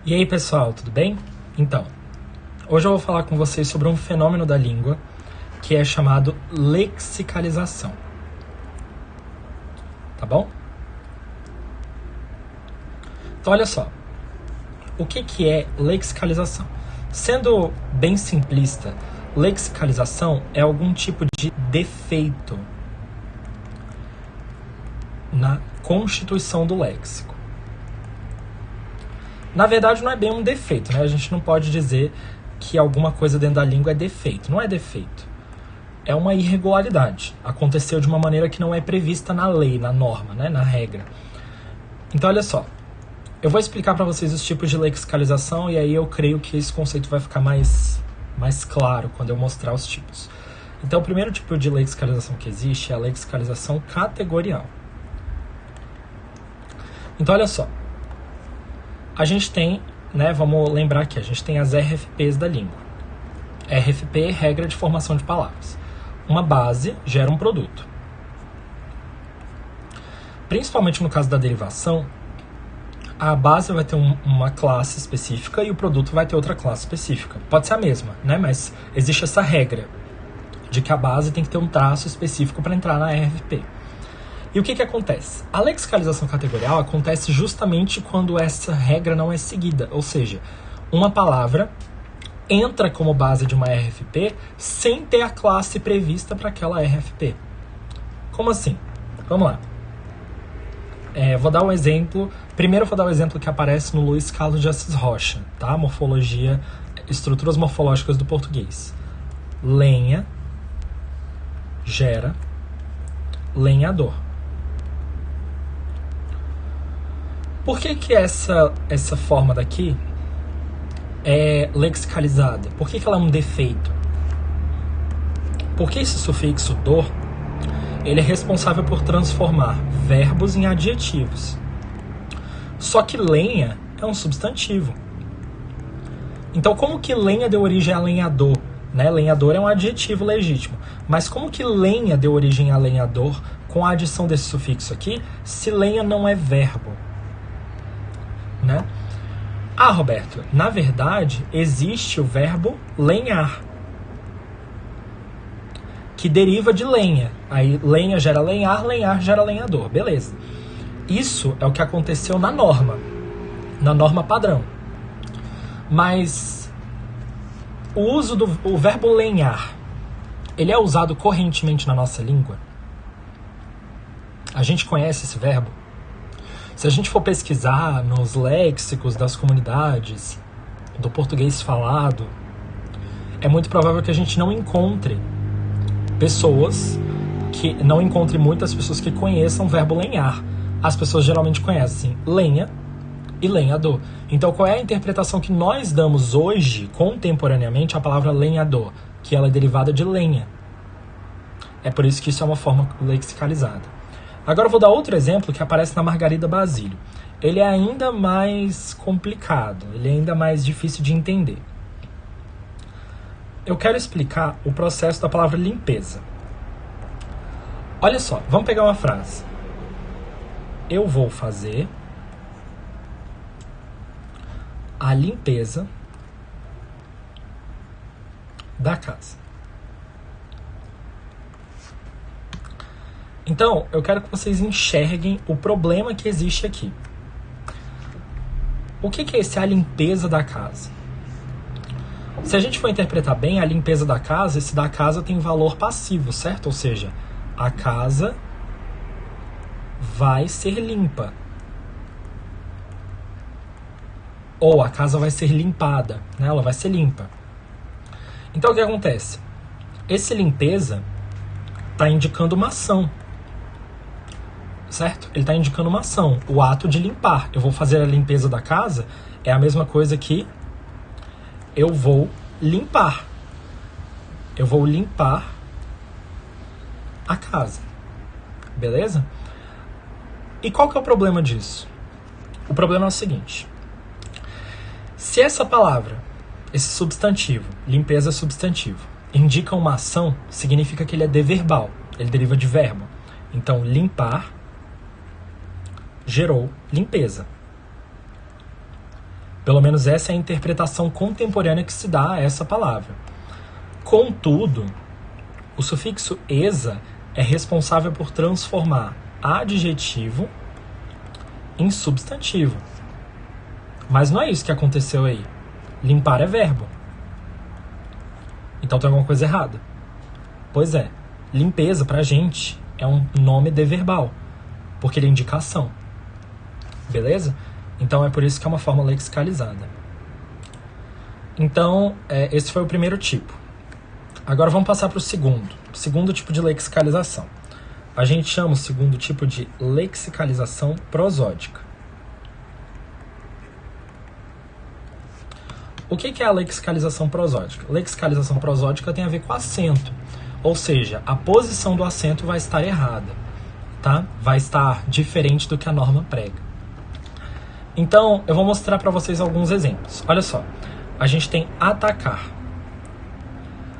E aí, pessoal, tudo bem? Então, hoje eu vou falar com vocês sobre um fenômeno da língua que é chamado lexicalização. Tá bom? Então, olha só. O que é lexicalização? Sendo bem simplista, lexicalização é algum tipo de defeito na constituição do léxico. Na verdade, não é bem um defeito, né? A gente não pode dizer que alguma coisa dentro da língua é defeito. Não é defeito. É uma irregularidade. Aconteceu de uma maneira que não é prevista na lei, na norma, né? Na regra. Então, olha só. Eu vou explicar para vocês os tipos de lexicalização e aí eu creio que esse conceito vai ficar mais claro quando eu mostrar os tipos. Então, o primeiro tipo de lexicalização que existe é a lexicalização categorial. Então, olha só. A gente tem, né, vamos lembrar aqui, a gente tem as RFPs da língua. RFP é regra de formação de palavras. Uma base gera um produto. Principalmente no caso da derivação, a base vai ter uma classe específica e o produto vai ter outra classe específica. Pode ser a mesma, né, mas existe essa regra de que a base tem que ter um traço específico para entrar na RFP. E o que acontece? A lexicalização categorial acontece justamente quando essa regra não é seguida. Ou seja, uma palavra entra como base de uma RFP sem ter a classe prevista para aquela RFP. Como assim? Vamos lá. Vou dar um exemplo. Primeiro eu vou dar o exemplo que aparece no Luiz Carlos de Assis Rocha, tá? Morfologia, estruturas morfológicas do português. Lenha gera lenhador. Por que essa forma daqui é lexicalizada? Por que ela é um defeito? Porque esse sufixo dor, ele é responsável por transformar verbos em adjetivos. Só que lenha é um substantivo. Então, como que lenha deu origem a lenhador? Né? Lenhador é um adjetivo legítimo. Mas como que lenha deu origem a lenhador com a adição desse sufixo aqui, se lenha não é verbo? Né? Ah, Roberto, na verdade existe o verbo lenhar, que deriva de lenha. Aí lenha gera lenhar, lenhar gera lenhador. Beleza. Isso é o que aconteceu na norma padrão. Mas o uso do verbo lenhar, ele é usado correntemente na nossa língua? A gente conhece esse verbo? Se a gente for pesquisar nos léxicos das comunidades, do português falado, é muito provável que a gente não encontre muitas pessoas que conheçam o verbo lenhar. As pessoas geralmente conhecem lenha e lenhador. Então, qual é a interpretação que nós damos hoje, contemporaneamente, à palavra lenhador? Que ela é derivada de lenha. É por isso que isso é uma forma lexicalizada. Agora eu vou dar outro exemplo que aparece na Margarida Basílio. Ele é ainda mais complicado, ele é ainda mais difícil de entender. Eu quero explicar o processo da palavra limpeza. Olha só, vamos pegar uma frase. Eu vou fazer a limpeza da casa. Então, eu quero que vocês enxerguem o problema que existe aqui. O que é esse a limpeza da casa? Se a gente for interpretar bem, a limpeza da casa, esse da casa tem valor passivo, certo? Ou seja, a casa vai ser limpa. Ou a casa vai ser limpada, né? Ela vai ser limpa. Então, o que acontece? Esse limpeza está indicando uma ação. Certo? Ele está indicando uma ação, o ato de limpar. Eu vou fazer a limpeza da casa, é a mesma coisa que eu vou limpar. Eu vou limpar a casa. Beleza? E qual que é o problema disso? O problema é o seguinte. Se essa palavra, esse substantivo, limpeza é substantivo, indica uma ação, significa que ele é deverbal. Ele deriva de verbo. Então, limpar gerou limpeza. Pelo menos essa é a interpretação contemporânea que se dá a essa palavra. Contudo, o sufixo esa é responsável por transformar adjetivo em substantivo. Mas não é isso que aconteceu aí. Limpar é verbo. Então tem alguma coisa errada. Pois é, limpeza pra gente é um nome de verbal, porque ele é indicação. Beleza? Então é por isso que é uma forma lexicalizada. Então, esse foi o primeiro tipo. Agora vamos passar para o segundo tipo de lexicalização. A gente chama o segundo tipo de lexicalização prosódica. O que é a lexicalização prosódica? Lexicalização prosódica tem a ver com acento, ou seja, a posição do acento vai estar errada, tá? Vai estar diferente do que a norma prega. Então, eu vou mostrar para vocês alguns exemplos. Olha só, a gente tem atacar.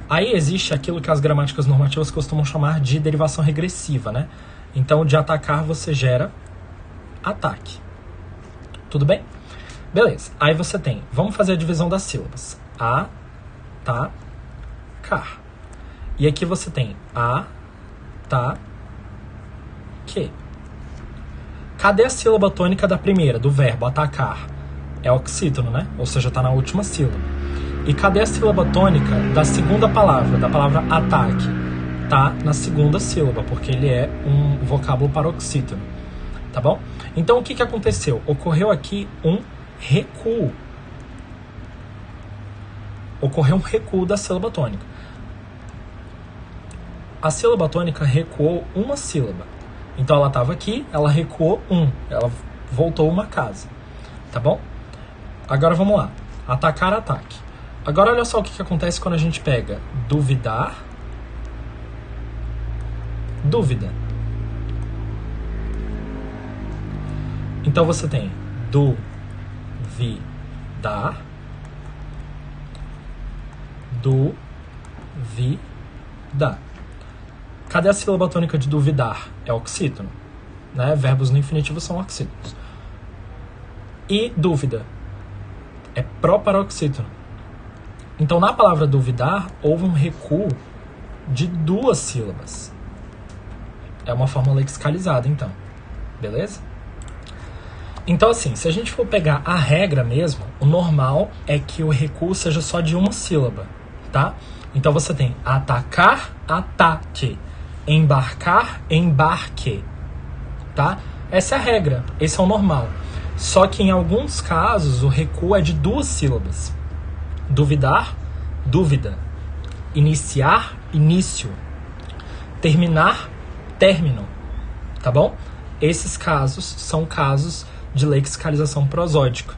Aí existe aquilo que as gramáticas normativas costumam chamar de derivação regressiva, né? Então, de atacar você gera ataque. Tudo bem? Beleza. Aí você tem, vamos fazer a divisão das sílabas. A, ta, car. E aqui você tem a, ta, que. Cadê a sílaba tônica da primeira, do verbo atacar? É oxítono, né? Ou seja, está na última sílaba. E cadê a sílaba tônica da segunda palavra, da palavra ataque? Tá na segunda sílaba, porque ele é um vocábulo paroxítono. Tá bom? Então, o que aconteceu? Ocorreu aqui um recuo. Ocorreu um recuo da sílaba tônica. A sílaba tônica recuou uma sílaba. Então, ela estava aqui, ela recuou ela voltou uma casa. Tá bom? Agora, vamos lá. Atacar, ataque. Agora, olha só o que acontece quando a gente pega duvidar, dúvida. Então, você tem duvidar, duvida. Cadê a sílaba tônica de duvidar? É oxítono, né? Verbos no infinitivo são oxítonos. E dúvida é proparoxítono. Então, na palavra duvidar, houve um recuo de 2 sílabas. É uma forma lexicalizada, então. Beleza? Então, assim, se a gente for pegar a regra mesmo, o normal é que o recuo seja só de uma sílaba, tá? Então, você tem atacar, ataque. Embarcar, embarque. Tá? Essa é a regra. Esse é o normal. Só que, em alguns casos, o recuo é de 2 sílabas. Duvidar, dúvida. Iniciar, início. Terminar, término. Tá bom? Esses casos são casos de lexicalização prosódica.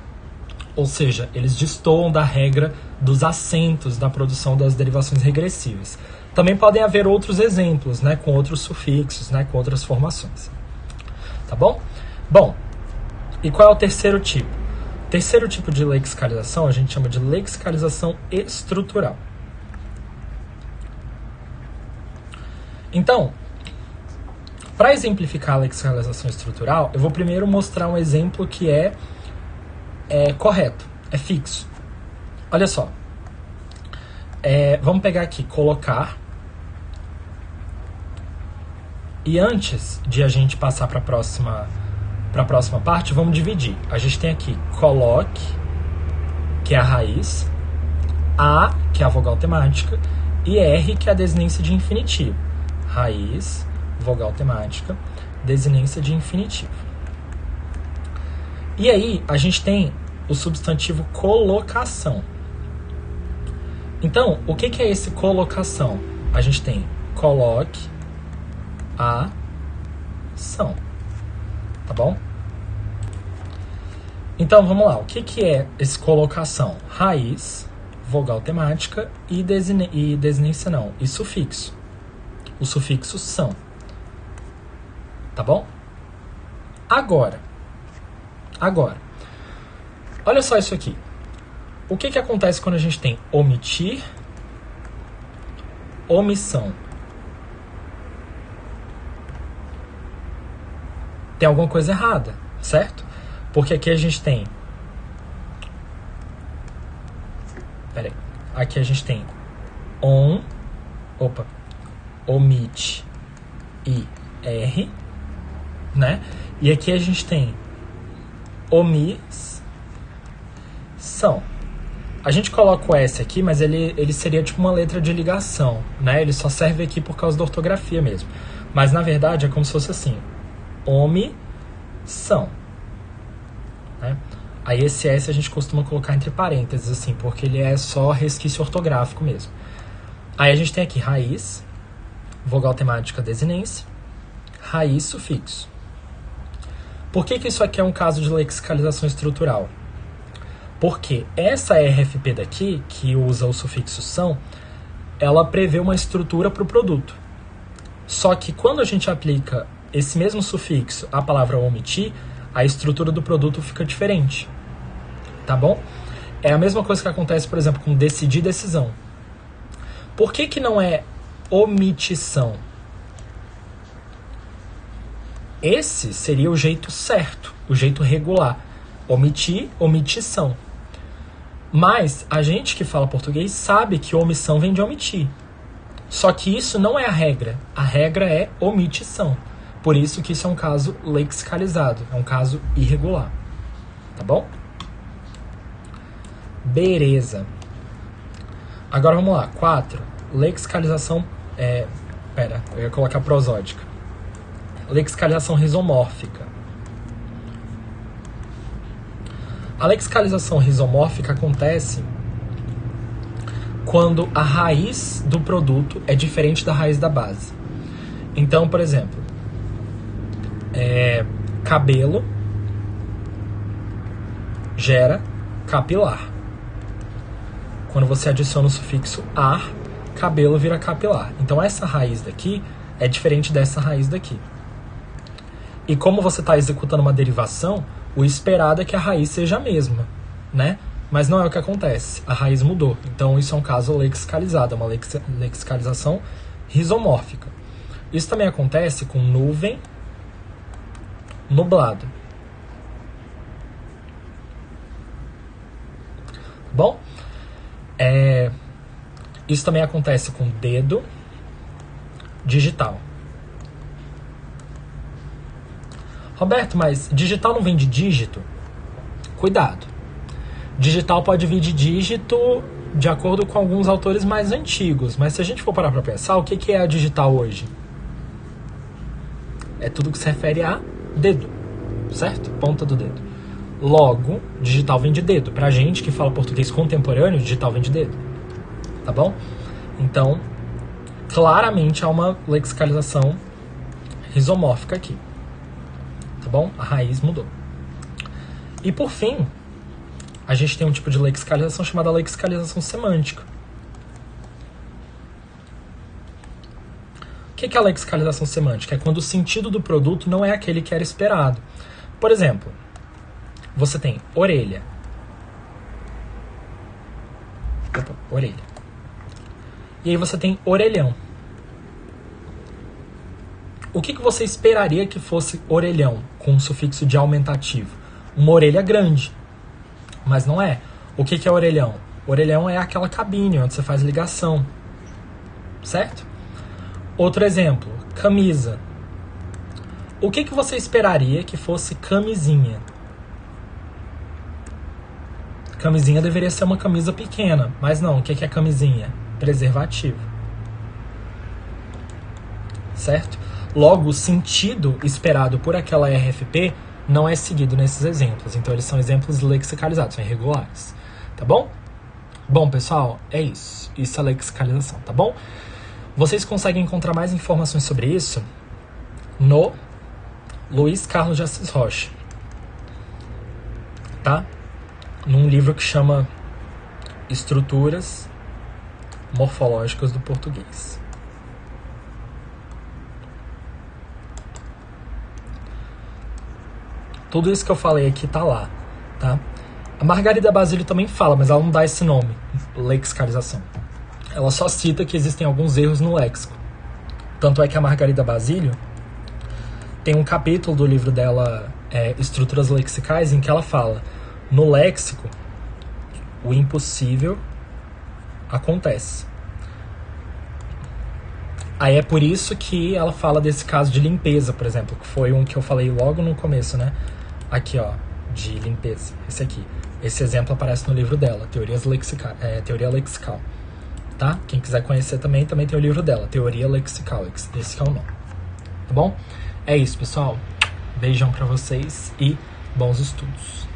Ou seja, eles destoam da regra dos acentos da produção das derivações regressivas. Também podem haver outros exemplos, né, com outros sufixos, né, com outras formações. Tá bom? Bom, e qual é o terceiro tipo? O terceiro tipo de lexicalização a gente chama de lexicalização estrutural. Então, para exemplificar a lexicalização estrutural, eu vou primeiro mostrar um exemplo que é correto, é fixo. Olha só. Vamos pegar aqui, colocar. E antes de a gente passar para a próxima parte, vamos dividir. A gente tem aqui coloque, que é a raiz, a, que é a vogal temática, e R, que é a desinência de infinitivo. Raiz, vogal temática, desinência de infinitivo. E aí, a gente tem o substantivo colocação. Então, o que é esse colocação? A gente tem coloque, ação. Tá bom? Então, vamos lá. O que é esse colocação? Raiz, vogal temática e desinência não. E sufixo. O sufixo são. Tá bom? Agora. Olha só isso aqui. O que acontece quando a gente tem omitir, omissão? Tem alguma coisa errada, certo? Porque aqui a gente tem Pera aí. Aqui a gente tem omit e R, né? E aqui a gente tem omissão. A gente coloca o S aqui, mas ele seria tipo uma letra de ligação, né? Ele só serve aqui por causa da ortografia mesmo. Mas na verdade é como se fosse assim: omissão, né? Aí esse S a gente costuma colocar entre parênteses, assim, porque ele é só resquício ortográfico mesmo. Aí a gente tem aqui raiz, vogal temática desinência, raiz, sufixo. Por que isso aqui é um caso de lexicalização estrutural? Porque essa RFP daqui, que usa o sufixo são, ela prevê uma estrutura para o produto. Só que quando a gente aplica esse mesmo sufixo à palavra omitir, a estrutura do produto fica diferente. Tá bom? É a mesma coisa que acontece, por exemplo, com decidir decisão. Por que não é omitição? Esse seria o jeito certo, o jeito regular. Omitir, omitição. Mas a gente que fala português sabe que omissão vem de omitir. Só que isso não é a regra. A regra é omitição. Por isso que isso é um caso lexicalizado, é um caso irregular. Tá bom? Beleza. Agora vamos lá. 4. Lexicalização... eu ia colocar prosódica. Lexicalização rizomórfica. A lexicalização rizomórfica acontece quando a raiz do produto é diferente da raiz da base. Então, por exemplo, cabelo gera capilar. Quando você adiciona o sufixo ar, cabelo vira capilar. Então essa raiz daqui é diferente dessa raiz daqui. E como você está executando uma derivação, o esperado é que a raiz seja a mesma, né? Mas não é o que acontece. A raiz mudou. Então isso é um caso lexicalizado, é uma lexicalização rizomórfica. Isso também acontece com nuvem, nublado. Bom, isso também acontece com dedo, digital. Roberto, mas digital não vem de dígito? Cuidado. Digital pode vir de dígito de acordo com alguns autores mais antigos. Mas se a gente for parar para pensar, o que é a digital hoje? É tudo que se refere a dedo, certo? Ponta do dedo. Logo, digital vem de dedo. Pra gente que fala português contemporâneo, digital vem de dedo. Tá bom? Então, claramente há uma lexicalização rizomórfica aqui. Tá bom? A raiz mudou. E por fim, a gente tem um tipo de lexicalização chamada lexicalização semântica. O que é a lexicalização semântica? É quando o sentido do produto não é aquele que era esperado. Por exemplo, você tem orelha. Orelha. E aí você tem orelhão. O que você esperaria que fosse orelhão, com um sufixo de aumentativo? Uma orelha grande. Mas não é. O que é orelhão? Orelhão é aquela cabine onde você faz ligação. Certo? Outro exemplo, camisa. O que você esperaria que fosse camisinha? Camisinha deveria ser uma camisa pequena, mas não. O que é camisinha? Preservativo. Certo? Logo, o sentido esperado por aquela RFP não é seguido nesses exemplos. Então, eles são exemplos lexicalizados, são irregulares. Tá bom? Bom, pessoal, é isso. Isso é lexicalização, tá bom? Vocês conseguem encontrar mais informações sobre isso no Luiz Carlos de Assis Rocha, tá? Num livro que chama Estruturas Morfológicas do Português. Tudo isso que eu falei aqui tá lá, tá? A Margarida Basílio também fala, mas ela não dá esse nome, lexicalização. Ela só cita que existem alguns erros no léxico. Tanto é que a Margarida Basílio tem um capítulo do livro dela, Estruturas Lexicais, em que ela fala: no léxico, o impossível Acontece. Aí é por isso que ela fala desse caso de limpeza, por exemplo, que foi um que eu falei logo no começo, né? Aqui, ó, de limpeza. Esse aqui. Esse exemplo aparece no livro dela, Teoria Lexical. Tá? Quem quiser conhecer também tem o livro dela, Teoria Lexical. Esse que é o nome. Tá bom? É isso, pessoal. Beijão pra vocês e bons estudos.